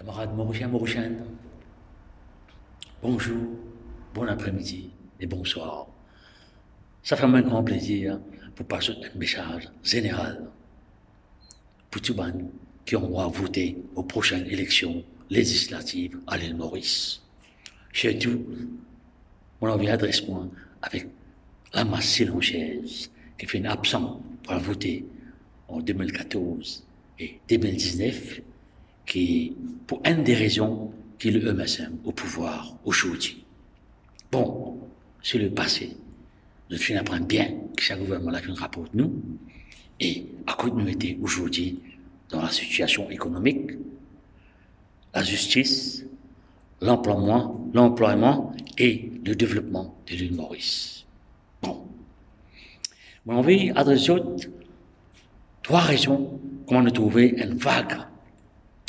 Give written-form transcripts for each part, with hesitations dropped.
Camarades Mauricien, Mauricienne, bonjour, bon après-midi et bonsoir. Ça fait un grand plaisir pour passer un message général pour tous les gens qui ont droit à voter aux prochaines élections législatives à l'île Maurice. Surtout, on envie adresse-moi avec la masse silencieuse qui fait une absence pour voter en 2014 et 2019, qui, pour une des raisons, qui est le MSM au pouvoir aujourd'hui. Bon, c'est le passé. Nous apprenons bien que ce gouvernement-là nous rapporte nous, et à quoi nous était aujourd'hui dans la situation économique, la justice, l'emploiement et le développement de l'île Maurice. Bon. Mon envie adresser trois raisons comment nous trouver une vague,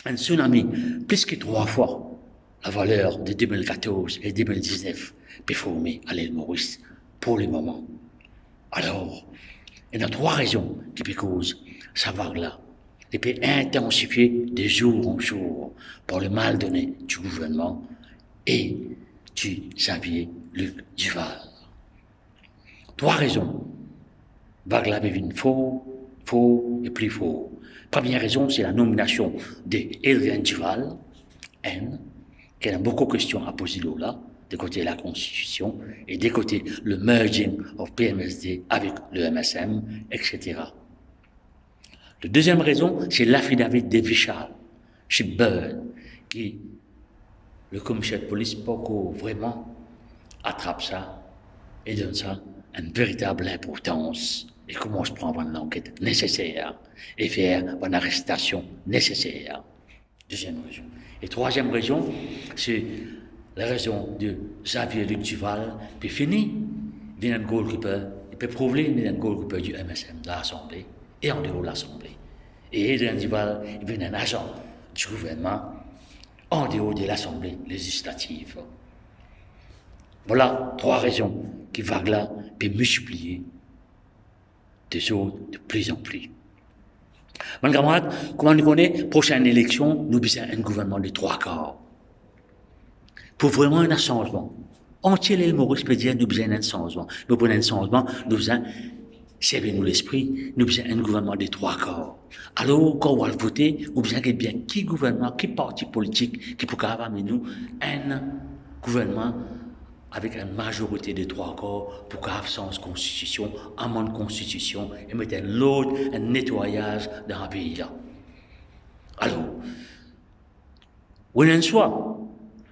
un tsunami, plus que 3 fois la valeur de 2014 et 2019 performée à l'île Maurice pour le moment. Alors, il y a 3 raisons qui peuvent causer cette vague-là. Et peut intensifier de jour en jour par le mal donné du gouvernement et du Xavier Luc Duval. 3 raisons. Vague-là devient faux et plus faux. Première raison, c'est la nomination d'Adrien Duval, qui a beaucoup de questions à poser là, de côté la Constitution, et de côté le merging of PMSD avec le MSM, etc. La deuxième raison, c'est l'affidavit de Vichal, chez Bird, qui, le commissaire de police, Poco, vraiment, attrape ça et donne ça une véritable importance et commence à prendre une enquête nécessaire et faire une arrestation nécessaire. Deuxième raison. Et troisième raison, c'est la raison de Xavier Luc Duval, puis fini, il vient un goalkeeper, il peut prouver qu'il est un goalkeeper du MSM, de l'Assemblée, et en dehors de l'Assemblée. Et Adrien Duval, il vient un agent du gouvernement, en dehors de l'Assemblée législative. Voilà 3 raisons qui vaguent là, puis multiplier des autres de plus en plus. Mon camarade, comment nous connaissons, prochaine élection, nous besoin un gouvernement de 3 quarts. Pour vraiment un changement. Entier l'île Maurice peut dire nous besoin d'un changement. Mais pour un changement, nous besoin, servez-nous l'esprit, nous besoin un gouvernement de 3 quarts. Alors, quand on va voter, nous besoin bien qui gouvernement, qui parti politique, qui peut amener nous un gouvernement avec une majorité de 3 quarts pour avoir sens constitution, amende constitution et mettre un nettoyage dans un pays là. Alors, on a un choix.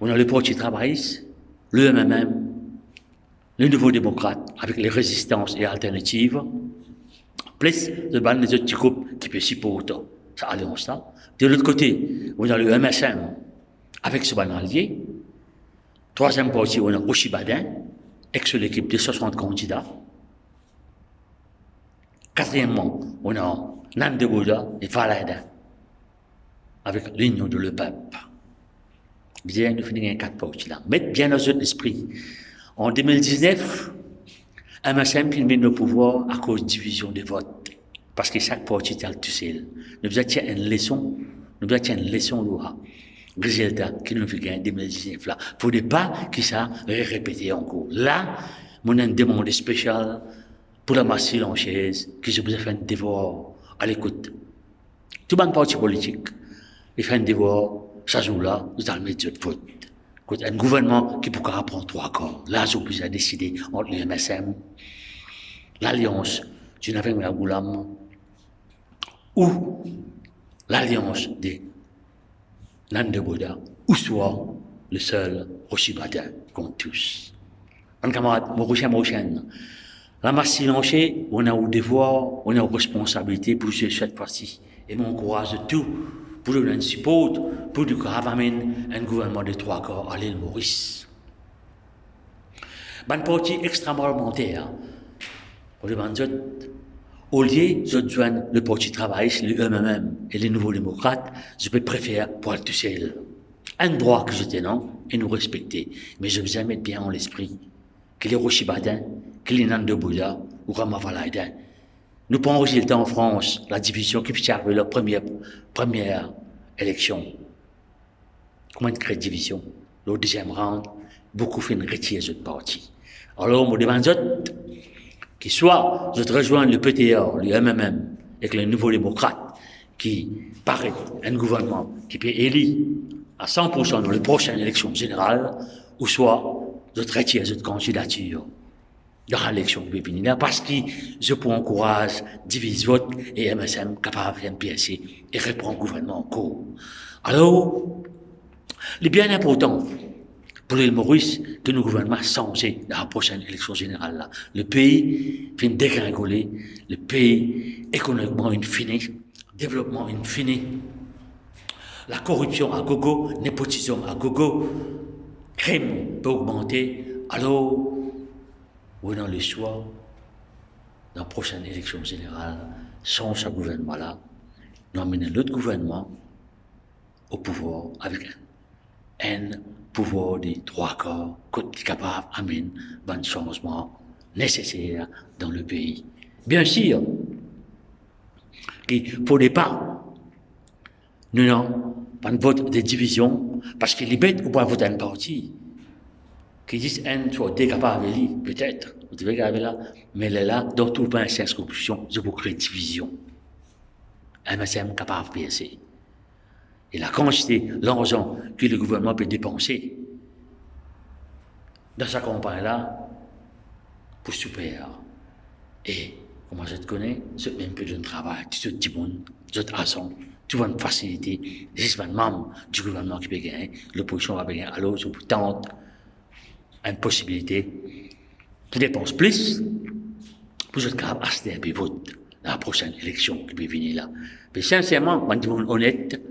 On a le Parti travailliste, le MMM, les nouveaux démocrates avec les résistances et alternatives, plus le ban des autres groupes qui peuvent supporter cette alliance-là. De l'autre côté, on a le MSM avec ce ban allié. Troisième parti, on a Rochibadin, ex-l'équipe de 60 candidats. Quatrièmement, on a Nandebouda et Valaida, avec l'union de le peuple. Bien, nous finissons 4 partis là. Mettez bien dans votre esprit. En 2019, MSM qui met le pouvoir à cause de division des votes. Parce que chaque parti est tout seul. Nous avons une leçon, là. Résultat qui nous fait gagner en 2019 là. Il ne faut pas que ça répéter encore. Là, on a une demande spéciale pour la masse silencieuse qui se fait un devoir à l'écoute. Tout le monde parti politique, il fait un devoir, ça joue là, nous allons mettre de vote. Un gouvernement qui pourra prendre 3 quarts. Là, j'ai obligé de décider entre le MSM, l'alliance du Naveng Goulam ou l'alliance des Nandebouda, ou soit le seul Rochibadin contre tous. Un camarade, Mauricien, la masse silencieuse, on a au devoir, on a aux responsabilités pour cette fois-ci. Et mon courage de tout pour donner un support, pour nous amener un gouvernement de 3 quarts à l'île Maurice. Un parti extra-parlementaire, pour le mandat, au lieu de joindre le Parti travailliste, le MMM et les nouveaux démocrates, je peux préférer pour être tout seul. Un droit que je tenant et nous respecter. Mais je veux mettre bien en l'esprit que les Rochibadin, que les Nandebouda ou Ramavalaïdin, nous prenons résultat en France, la division qui fait la première élection. comment de créer division. Le deuxième round, beaucoup fait une retirer cette partie. Alors, on me demande qui soit je rejoins le PTR, le MMM, avec les nouveaux démocrates, qui paraît un gouvernement qui peut élire à 100% dans les prochaines élections générales, ou soit je retire cette candidature dans l'élection qui peut venir, parce que je peux encourager, divise vote et MSM capable de faire un PSC et reprendre le gouvernement en cours. Alors, il est bien important pour l'île Maurice que nos gouvernements changent dans la prochaine élection générale. Là. Le pays fait dégringoler, le pays économiquement infini, développement infini, la corruption à gogo, népotisme à gogo, crime peut augmenter. Alors, on a le choix, dans la prochaine élection générale, change ce gouvernement-là, nous amener l'autre gouvernement au pouvoir avec un pouvoir de 3/4 qui est capable d'amener un changement nécessaire dans le pays. Bien sûr, il ne faudrait pas, nous n'avons pas de vote de division, parce qu'il est bête ou pas voter un parti qui disent un soit capable de peut-être, vous devez regarder là, mais elle est là, dans tout le pays, circonscription, je vous crée division. MSM capable de PSC. Et la quantité, l'argent que le gouvernement peut dépenser dans sa campagne-là, pour super. Et, comment je te connais, ce même peu de travail, tout ce petit monde, tout ce argent, tout va une facilité, c'est un membre du gouvernement qui peut gagner, l'opposition va gagner, alors je vous tente une possibilité pour dépenser plus, pour être capable d'acheter un peu vote dans la prochaine élection qui peut venir là. Mais sincèrement, on dit honnête,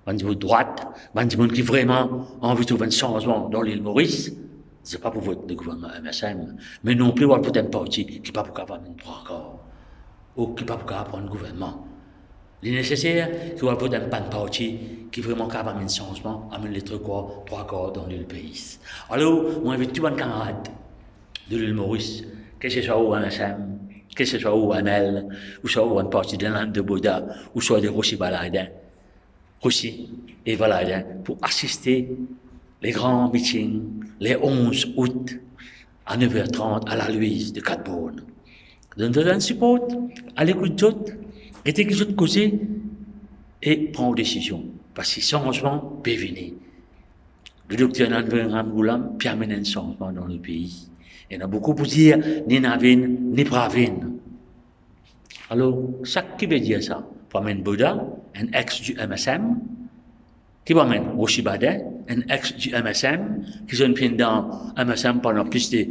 on dit droite, on dit qui vraiment a envie de trouver un changement dans l'île Maurice, c'est pas pour voter le gouvernement MSM, mais non plus pour un parti qui n'est pas pour capable de trois corps, ou qui n'est pas pour capable de prendre le gouvernement. Il est nécessaire qu'il va voter un parti qui est vraiment capable de changement, amener les trois corps dans l'île pays. Alors, moi, j'invite tous mes camarades de l'île Maurice, que ce soit au MSM, que ce soit au ML, ou soit au parti de l'Inde de Bouddha, ou soit de Rossi Baladin, Rossi et Baladin, pour assister les grands meetings, les 11 août, à 9h30, à la Louise de Catbourne. Donnez un support, à l'écoute d'autres, et que les autres causer, et prendre des décisions. Parce que changement peut venir. Le docteur Nanvin Ramgoulam peut amener un changement dans le pays. Il y en a beaucoup pour dire, ni Navin, ni Pravin. Alors, chaque qui veut dire ça, pour amener Bouddha, un ex du MSM, qui va amener Roshibada, un ex du MSM, qui sont pris dans MSM pendant plus de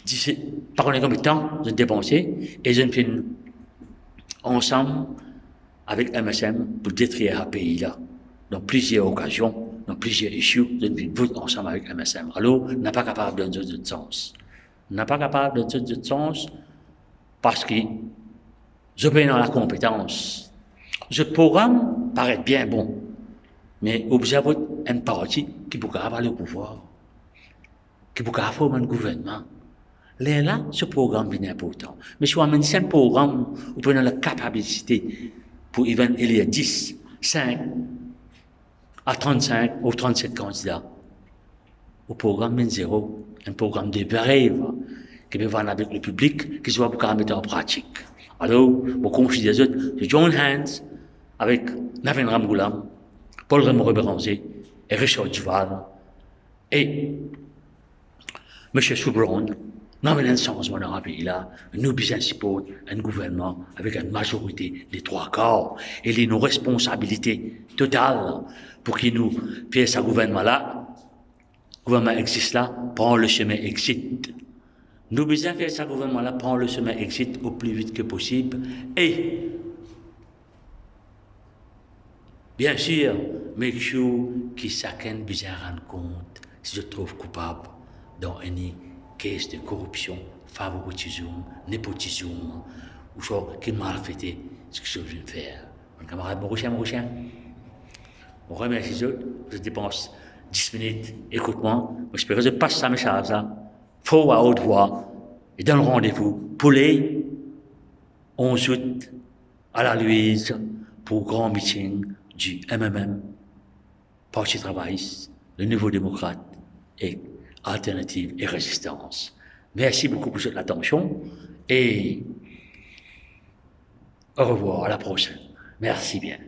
17, par combien de temps, ils ont dépensé, et ils ont pris ensemble avec MSM pour détruire un pays-là, dans plusieurs occasions, dans plusieurs issues, ils ont pris ensemble avec MSM. Alors, on n'est pas capable de donner de sens. On n'est pas capable de donner de sens parce que je paye dans la compétence. Ce programme paraît bien bon, mais observe un parti qui peut avoir le pouvoir, qui peut avoir un gouvernement. Là, ce programme est important. Mais si on amène un programme où on a la capacité pour élire 10, 5 à 35 ou 37 candidats, au programme est zéro, un programme de rêve qui peut voir avec le public, qui soit pour mettre en pratique. Alors, on considère que John Hands avec Navin Ramgoulam, Paul Raymond Béranger et Richard Duval et M. Soubron, nous avons un changement dans le pays-là, nous besoin support un gouvernement avec une majorité des 3/4 et il est nos responsabilités totales pour qu'il nous fasse ce gouvernement-là. Le gouvernement existe là, prend le chemin exit. Nous besoin faire ce gouvernement-là, prend le chemin exit au plus vite que possible et bien sûr, make sure que chacun besoin rendre compte si je trouve coupable dans une caisse de corruption, favoritisme, népotisme, ou soit qui mal fait ce que je viens de faire. Mon camarade Mauricien, je remercie je dépense 10 minutes, écoute-moi, j'espère que je passe ça message là, fort à haute voix, et dans le rendez-vous pour les 11 août à la Louise pour grand meeting du MMM Parti travailliste, le Nouveau démocrate et Alternative et Résistance. Merci beaucoup pour cette attention et au revoir, à la prochaine. Merci bien.